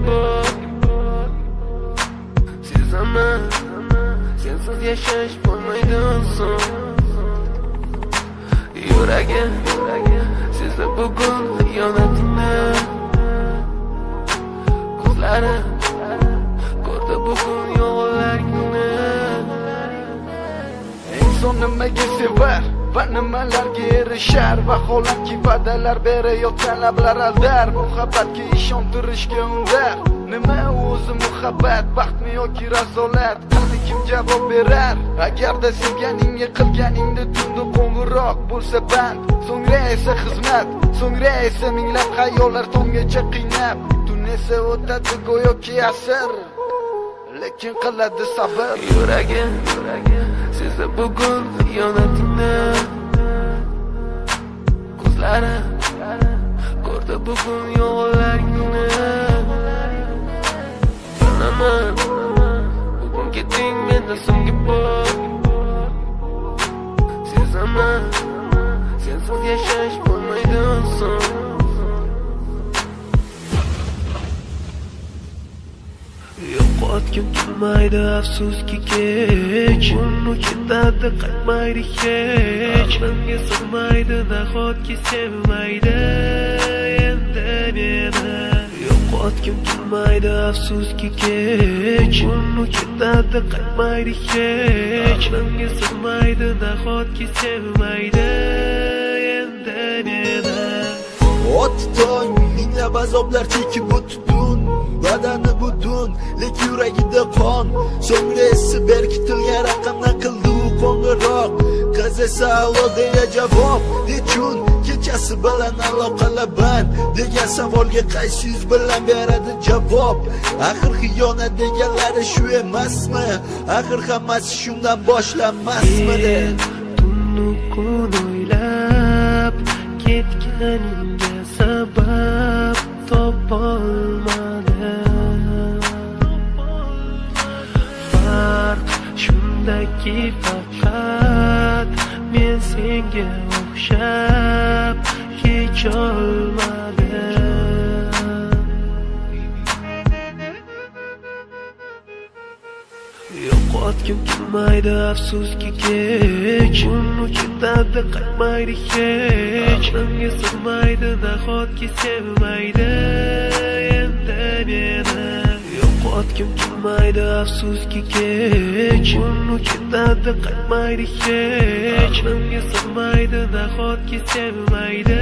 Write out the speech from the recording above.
bor. Sezaman, sensiz yashash bo'lmaydi oson. Yuragim sezdi bugun xiyonatingni. Ko'zlarim ko'rdi bugun yolg'onlaringni. Inson nimaga sevar va nimalarga erishar? Vaholanki va'dalar berayotgan lablar aldar. Muhabbatga ishontirishga undar. Nima o'zi muhabbat, baxtmi yoki razolat? Qani kim javob berar? Agarda sevganingga qilganingda tunda qo'ng'iroq bo'lsa band, so'ngra esa xizmat, so'ngra esa minglab xayollar tonggacha qiynab. Tun esa o'tadi go'yoki asr, lekin qiladi sabr. Yuragim sezdi bugun xiyonatingni. Ko'zlarim ko'rdi bugun yolg'onlaringni. Yonaman bugun ketding mendan so'nggi bor. Sezaman sensiz yashash bo'lmaydi oson. Yo'qotgim kelmaydi afsuski kech. Uni ketadi qaytmaydi hech. Aqlimga sig'maydi nahotki sevmaydi endi meni. Yo'qotgim kelmaydi afsuski kech. Uni ketadi qaytmaydi hech. Aqlimga sig'maydi nahotki sevmaydi endi meni. Ot tong minglab azoblar chekib o'tdun, badani butun, lek yuragida qon. So'ngra esi berkitilgan raqamdan qildi u qo'ng'iroq. Qiz esa allo deya javob. Nechun kechasi bilan aloqalar band degan savolga qaysi yuz bilan beradi javob? Axir xiyonat deganlari shu emasmi? Axir hammasi shundan boshlanmasmidi? Tunni kun o'ylab ketganingga sabab topolmadim. Farq shundaki faqat men senga o'xshab kecholmadim. Yo'qotgim kelmaydi afsuski kech. Uni ketadi qaytmaydi hech. Aqlimga sig'maydi nahotki sevmaydi endi meni. Yo'qotgim kelmaydi afsuski kech. Uni ketadi qaytmaydi hech. Aqlimga sig'maydi nahotki sevmaydi